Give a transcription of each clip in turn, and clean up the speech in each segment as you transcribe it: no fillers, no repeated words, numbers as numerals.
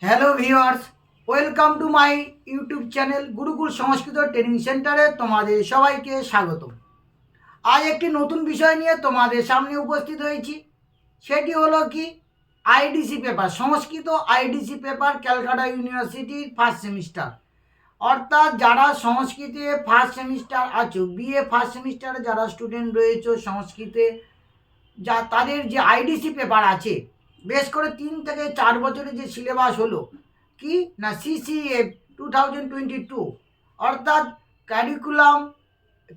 Hello viewers, welcome to my YouTube channel Gurukul Sanskrit training সেন্টারে তোমাদের সবাইকে স্বাগত। আজ একটি নতুন বিষয় নিয়ে তোমাদের সামনে উপস্থিত হয়েছি। সেটি হলো কি, আইডিসি পেপার, সংস্কৃত আইডিসি পেপার, ক্যালকাটা ইউনিভার্সিটির ফার্স্ট সেমিস্টার। অর্থাৎ যারা সংস্কৃতে ফার্স্ট সেমিস্টার আছো, বিএ ফার্স্ট সেমিস্টারে যারা স্টুডেন্ট রয়েছে সংস্কৃতে, যা তাদের যে আইডিসি পেপার আছে, বেশ করে 3 থেকে 4 বছরের যে সিলেবাস হলো কি না, সিসিএফ 2022, অর্থাৎ কারিকুলাম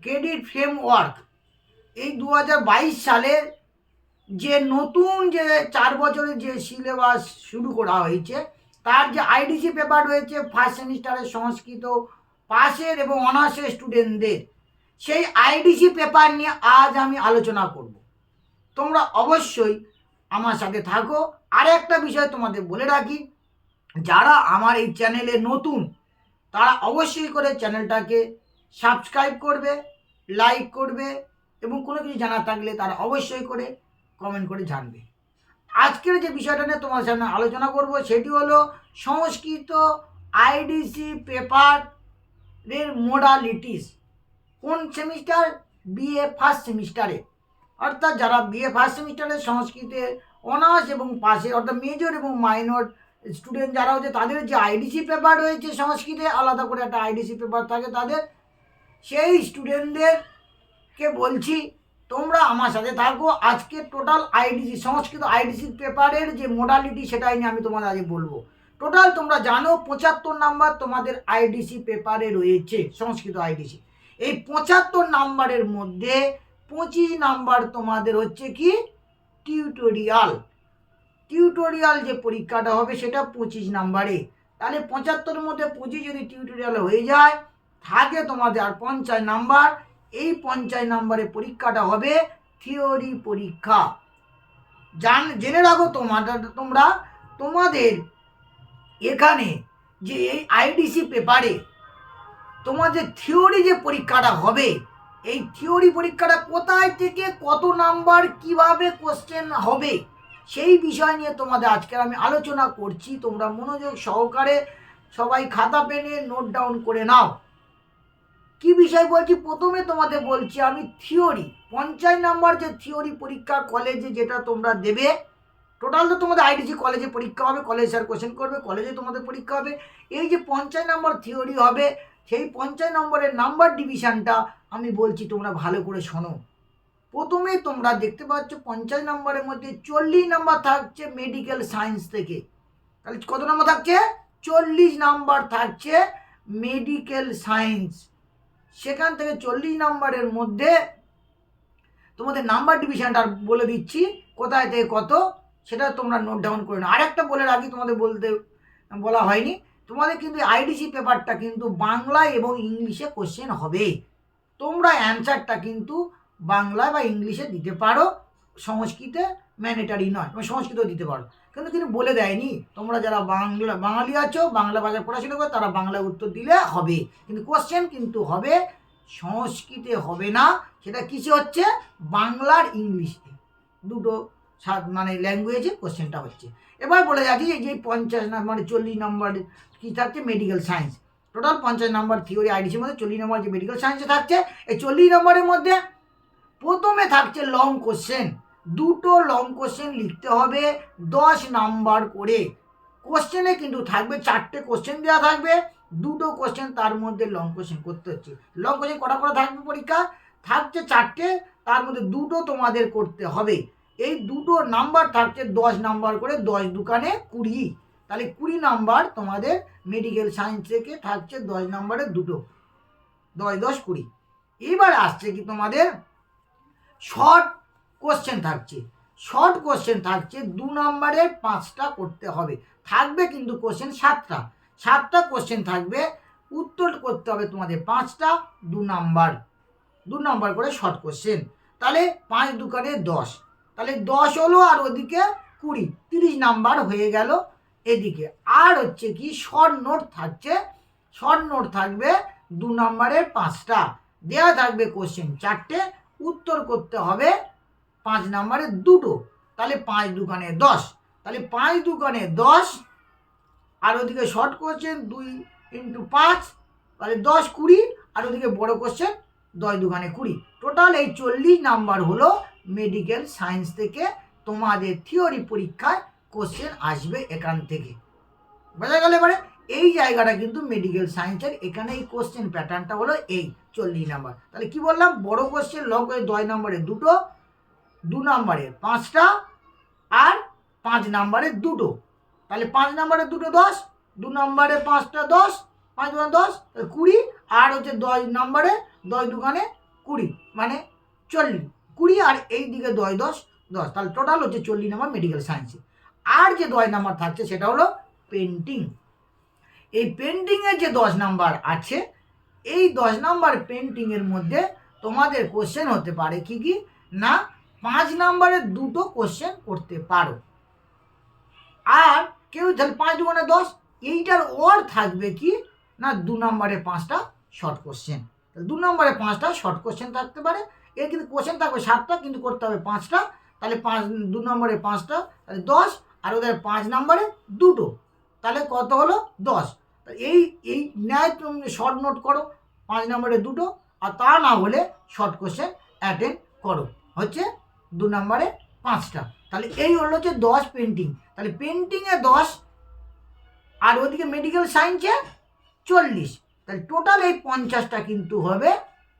ক্রেডিট ফ্রেমওয়ার্ক, এই 2022 সালের যে নতুন যে 4 বছরের যে সিলেবাস শুরু করা হয়েছে, তার যে আইডিসি পেপার রয়েছে ফার্স্ট সেমিস্টারের সংস্কৃত পাশের এবং অনার্সের স্টুডেন্টদের, সেই আইডিসি পেপার নিয়ে আজ আমি আলোচনা করব। তোমরা অবশ্যই আমার সাথে থাকো। আর একটা বিষয় তোমাদের বলে রাখি, যারা আমার এই চ্যানেলে নতুন তারা অবশ্যই করে চ্যানেলটাকে সাবস্ক্রাইব করবে, লাইক করবে এবং কোনো কিছু জানার থাকলে তারা অবশ্যই করে কমেন্ট করে জানবে। আজকের যে বিষয়টা নিয়ে তোমার সামনে আলোচনা করব সেটি হলো সংস্কৃত আইডিসি পেপারের মোডালিটিস। কোন সেমিস্টার? বিএ ফার্স্ট সেমিস্টারে। অর্থাৎ যারা বিএ ফার্স্ট সেমিস্টারে সংস্কৃতে অনার্স এবং পাশে অর্থাৎ মেজর এবং মাইনর স্টুডেন্ট যারা হচ্ছে, তাদের যে আইডিসি পেপার রয়েছে সংস্কৃতে, আলাদা করে একটা আইডিসি পেপার থাকে তাদের, সেই স্টুডেন্টদেরকে বলছি তোমরা আমার সাথে থাকো। আজকে টোটাল আইডিসি সংস্কৃত আইডিসি পেপারের যে মোডালিটি সেটাই নিয়ে আমি তোমাদের আগে বলবো। টোটাল তোমরা জানো 75 নাম্বার তোমাদের আইডিসি পেপারে রয়েছে সংস্কৃত আইডিসি। এই 75 নাম্বারের মধ্যে 25 নাম্বার তোমাদের হচ্ছে কি টিউটোরিয়াল। টিউটোরিয়াল যে পরীক্ষাটা হবে সেটা 25 নাম্বারে। তাহলে 75-এর মধ্যে 25 যদি টিউটোরিয়াল হয়ে যায়, থাকে তোমাদের আর 50 নাম্বার। এই 50 নাম্বারের পরীক্ষাটা হবে থিওরি পরীক্ষা। জেনে রাখো তোমরা তোমাদের এখানে যে এই আইডিসি পেপারে তোমাদের থিওরি যে পরীক্ষাটা হবে, এই থিওরি পরীক্ষাটা কোথায় থেকে কত নাম্বার, কিভাবে কোশ্চেন হবে, সেই বিষয় নিয়ে তোমাদের আজকে আমি আলোচনা করছি। তোমরা মনোযোগ সহকারে সবাই খাতা পেনে নোট ডাউন করে নাও। কি বিষয় বলছি? প্রথমে তোমাদের বলছি আমি থিওরি 50 নাম্বার যে থিওরি পরীক্ষা কলেজে যেটা তোমরা দেবে। টোটাল তো তোমাদের আইডিসি কলেজে পরীক্ষা হবে, কলেজ স্যার কোশ্চেন করবে, কলেজে তোমাদের পরীক্ষা হবে। এই যে 50 নাম্বার থিওরি হবে, সেই 50 নম্বরের নাম্বার ডিভিশনটা আমি বলছি, তোমরা ভালো করে শোনো। প্রথমে তোমরা দেখতে পাচ্ছ 50 নম্বরের মধ্যে 40 নাম্বার থাকছে মেডিকেল সায়েন্স থেকে। তাহলে কত নাম্বার থাকছে? 40 নাম্বার থাকছে মেডিকেল সায়েন্স। সেখান থেকে 40 নাম্বারের মধ্যে তোমাদের নাম্বার ডিভিশনটা বলে দিচ্ছি কোথায় থেকে কত, সেটা তোমরা নোট ডাউন করে নাও। আরেকটা বলে রাখি, তোমাদের বলা হয়নি, তোমাদের কিন্তু আইডিসি পেপারটা কিন্তু বাংলায় এবং ইংলিশে কোশ্চেন হবে। তোমরা অ্যান্সারটা কিন্তু বাংলা বা ইংলিশে দিতে পারো, সংস্কৃতে ম্যান্ডেটারি নয়, সংস্কৃত দিতে পারো। কিন্তু বলে দেয়নি তোমরা যারা বাঙালি আছো, বাংলা ভাষায় পড়াশোনা করো, তারা বাংলায় উত্তর দিলে হবে, কিন্তু কোশ্চেন কিন্তু হবে সংস্কৃতে হবে না। সেটা কিসে হচ্ছে? বাংলার ইংলিশে, দুটো মানে ল্যাঙ্গুয়েজে কোশ্চেনটা হচ্ছে। এবার বলে যাচ্ছি এই যে 50 নাম্বার 40 নাম্বার কী থাকছে medical science. Total 50 number theory আইডিসির মধ্যে 40 নাম্বার যে মেডিকেল সায়েন্সে থাকছে, এই 40 নম্বরের মধ্যে প্রথমে থাকছে লং কোশ্চেন। দুটো লং কোশ্চেন লিখতে হবে 10 নাম্বার করে। কোশ্চেনে কিন্তু থাকবে 4টে কোশ্চেন দেওয়া থাকবে, দুটো কোশ্চেন তার মধ্যে লং কোশ্চেন করতে হচ্ছে। লং কোশ্চেন কটা করে থাকবে পরীক্ষা? থাকছে 4টে, তার মধ্যে দুটো তোমাদের করতে হবে। এই দুটো নাম্বার থাকছে 10 নাম্বার করে, 10 দুকানে 20। তাহলে 20 নাম্বার তোমাদের মেডিকেল সায়েন্স থেকে থাকছে 10 নাম্বারের দুটো, 10 10 20। এবার আসছে কি তোমাদের শর্ট কোশ্চেন থাকছে। শর্ট কোশ্চেন থাকছে 2 নাম্বারের 5টা করতে হবে। থাকবে কিন্তু কোশ্চেন 7টা কোশ্চেন থাকবে, উত্তর করতে হবে তোমাদের 5টা, 2 নাম্বার করে শর্ট কোশ্চেন। তাহলে 5 দুকানে 10, তাহলে 10 হলো, আর ওদিকে 20, 30 নাম্বার হয়ে গেল এদিকে। আর হচ্ছে কি শর্ট নোট থাকছে, শর্ট নোট থাকবে 2 নাম্বারের 5টা, দেওয়া থাকবে কোশ্চেন 4টে, উত্তর করতে হবে 5 নাম্বারের দুটো। তাহলে 5 দুকানে 10, তাহলে 5 দুকানে 10, আর ওদিকে শর্ট কোশ্চেন 2 × 5 তাহলে 10 20, আর ওদিকে বড় কোশ্চেন 10 × 2 = 20। টোটাল এই 40 নাম্বার হলো মেডিকেল সায়েন্স থেকে তোমাদের থিওরি পরীক্ষায় কোশ্চেন আসবে এখান থেকে। বোঝা গেল? এবারে এই জায়গাটা কিন্তু মেডিকেল সায়েন্সের এখানে এই কোশ্চেন প্যাটার্নটা হলো এই 40 নাম্বার। তাহলে কি বললাম, বড় কোশ্চেন লগ করে 10 নম্বরে 2টো, 2 নম্বরে 5টা, আর 5 নম্বরে 2টো। তাহলে 5 নম্বরে 2টো 10, 2 নম্বরে 5টা 10, 5 × 10 20, আর হচ্ছে 10 নম্বরে 10 × 2 = 20 মানে 40, 20 আর এই দিকে 10 10 10, তাহলে টোটাল হচ্ছে 40 নম্বর মেডিকেল সায়েন্সে। আর যে 10 নম্বর থাকছে সেটা হলো পেন্টিং। এই পেন্টিংয়ের যে 10 নাম্বার আছে, এই 10 নাম্বার পেন্টিংয়ের মধ্যে তোমাদের কোশ্চেন হতে পারে কি কি না, 5 নাম্বারের 2টো কোশ্চেন করতে পারো। আর কেউ তাহলে 5 × 2 = 10, এইটার ওর থাকবে কি না 2 নম্বরে 5টা শর্ট কোশ্চেন। তাহলে 2 নম্বরে 5টা শর্ট কোশ্চেন থাকতে পারে। এর কিন্তু কোশ্চেন থাকবে 7টা, কিন্তু করতে হবে 5টা। তাহলে 2 নম্বরে 5টা, তাহলে 10, আর ওদের 5 নম্বরে 2টো, তাহলে কত হলো 10। এই এই ন্যায় তুমি শর্ট নোট করো 5 নম্বরে 2টো, আর তা না হলে শর্ট কোশ্চেন অ্যাটেন্ড করো হচ্ছে 2 নম্বরে 5টা। তাহলে এই হলো হচ্ছে 10 পেন্টিং। তাহলে পেন্টিংয়ে 10 আর ওদিকে মেডিকেল সায়েন্সে 40, তাহলে টোটাল এই 50টা কিন্তু হবে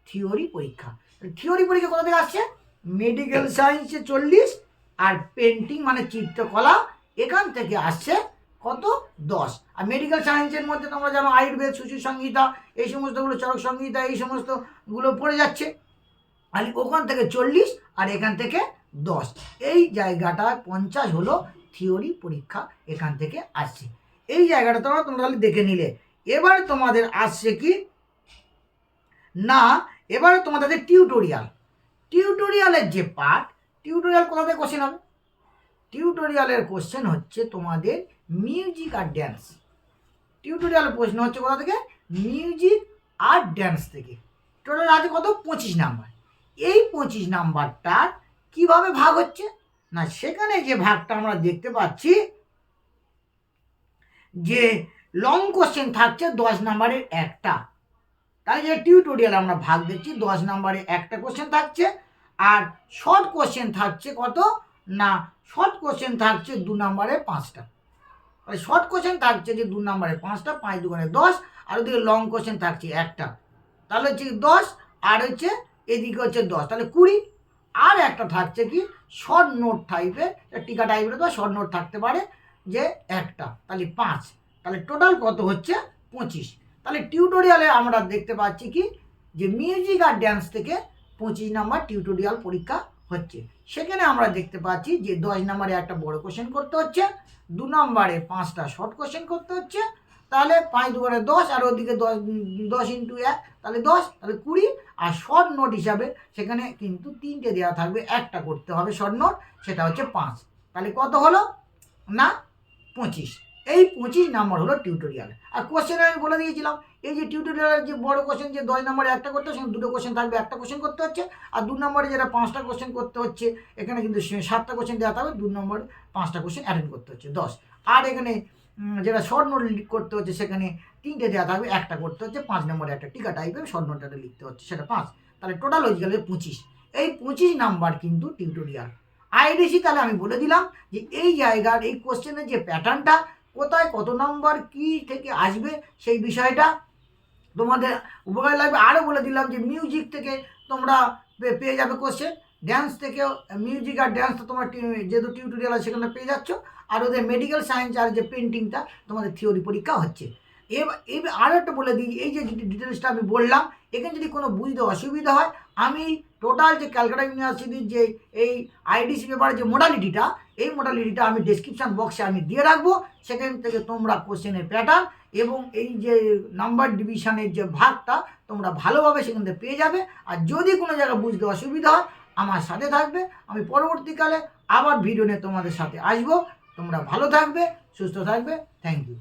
থিওরি পরীক্ষা। থিওরি পরীক্ষা কোথা থেকে আসছে, মেডিকেল সায়েন্সে 40 আর পেন্টিং মানে চিত্রকলা এখান থেকে আসছে কত 10। আর মেডিকেল সায়েন্সের মধ্যে তোমরা জানো আয়ুর্বেদ, সুশ্রী সংহিতা, এই সমস্তগুলো, চরক সংহিতা, এই সমস্তগুলো পড়ে যাচ্ছে। আর ওখান থেকে 40 আর এখান থেকে 10, এই জায়গাটা 50 হলো থিওরি পরীক্ষা এখান থেকে আসছে। এই জায়গাটা তোমরা তাহলে দেখে নিলে। এবারে তোমাদের আসছে কি না, এবারে তোমাদের টিউটোরিয়াল। টিউটোরিয়ালের যে পার্ট, টিউটোরিয়াল কোথা থেকে কোশ্চেন হবে, টিউটোরিয়ালের কোশ্চেন হচ্ছে তোমাদের মিউজিক আর ড্যান্স। টিউটোরিয়ালের প্রশ্ন হচ্ছে কোথা থেকে, মিউজিক আর ড্যান্স থেকে। টোটাল আছে কত 25 নাম্বার। এই 25 নাম্বারটার কিভাবে ভাগ হচ্ছে না, সেখানে যে ভাগটা আমরা দেখতে পাচ্ছি যে লং কোশ্চেন থাকছে 10 নাম্বারের একটা। তাই যে টিউটোরিয়াল আমরা ভাগ দিচ্ছি 10 নাম্বারে একটা কোশ্চেন থাকছে, আর শর্ট কোশ্চেন থাকছে কত না, শর্ট কোশ্চেন থাকছে 2 নাম্বারে 5টা। তাহলে শর্ট কোশ্চেন থাকছে যে 2 নাম্বারে 5টা, 5 × 2 = 10, আর ওদিকে লং কোশ্চেন থাকছে একটা। তাহলে হচ্ছে 10, আর হচ্ছে এদিকে হচ্ছে 10, তাহলে 20। আর একটা থাকছে কি শর্ট নোট টাইপের, টিকা টাইপের তো শর্ট নোট থাকতে পারে যে একটা, তাহলে 5। তাহলে টোটাল কত হচ্ছে 25। তাহলে টিউটোরিয়ালে আমরা দেখতে পাচ্ছি কি যে মিউজিক আর ড্যান্স থেকে 25 নাম্বার টিউটোরিয়াল পরীক্ষা হচ্ছে। সেখানে আমরা দেখতে পাচ্ছি যে 10 নাম্বারে একটা বড় কোশ্চেন করতে হচ্ছে, 2 নম্বরে 5টা শর্ট কোশ্চেন করতে হচ্ছে। তাহলে 5 × 2 = 10, আর ওদিকে 10 × 1 তাহলে 10, তাহলে 20। আর শর্ট নোট হিসাবে সেখানে কিন্তু 3টে দেওয়া থাকবে, একটা করতে হবে শর্ট নোট, সেটা হচ্ছে 5। তাহলে কত হলো না 25। এই 25 নাম্বার হলো টিউটোরিয়াল। আর কোশ্চেনে আমি বলে দিয়েছিলাম এই যে টিউটোরিয়ালের যে বড় কোশ্চেন যে 10 নম্বরে একটা করতে হচ্ছে, 2টো কোশ্চেন থাকবে, একটা কোশ্চেন করতে হচ্ছে। আর 2 নম্বরে যেটা 5টা কোশ্চেন করতে হচ্ছে, এখানে কিন্তু 7টা কোশ্চেন দেওয়া থাকবে, 2 নম্বরে 5টা কোশ্চেন অ্যাটেন্ড করতে হচ্ছে 10। আর এখানে যেটা শর্ট নোট করতে হচ্ছে সেখানে 3টে দেওয়া থাকবে, একটা করতে হচ্ছে, 5 নম্বরে একটা টিকা টাইপের শর্ট নোটটা লিখতে হচ্ছে, সেটা 5। তাহলে টোটাল হয়ে গেলে 25। এই 25 নাম্বার কিন্তু টিউটোরিয়াল। আইডিসি তাহলে আমি বলে দিলাম যে এই জায়গার এই কোশ্চেনের যে প্যাটার্নটা, কোথায় কত নম্বর কি থেকে আসবে সেই বিষয়টা তোমাদের উপকারে লাগবে। আরও বলে দিলাম যে মিউজিক থেকে তোমরা পেয়ে যাবে কোশ্চেন, ড্যান্স থেকেও মিউজিক আর ড্যান্স তো তোমরা যেহেতু টিউটোরিয়াল আছে সেখানে পেয়ে যাচ্ছ। আর ওদের মেডিকেল সায়েন্স আর যে পেন্টিংটা তোমাদের থিওরি পরীক্ষা হচ্ছে। এবার আরও একটা বলে দিই, এই যে ডিটেলসটা আমি বললাম, এখানে যদি কোনো বুঝতে অসুবিধা হয়, আমি টোটাল যে ক্যালকাটা ইউনিভার্সিটির যে এই আইডিসি পেপারের যে মোডালিটিটা, এই মোডালিটিটা আমি ডেসক্রিপশান বক্সে আমি দিয়ে রাখবো। সেখান থেকে তোমরা কোশ্চেনের প্যাটার্ন এবং এই যে নাম্বার ডিভিশনের যে ভাগটা তোমরা ভালোভাবে সেখান থেকে পেয়ে যাবে। আর যদি কোনো জায়গায় বুঝতে অসুবিধা হয় আমার সাথে থাকবে, আমি পরবর্তীকালে আবার ভিডিও নিয়ে তোমাদের সাথে আসবো। তোমরা ভালো থাকবে, সুস্থ থাকবে। Thank you.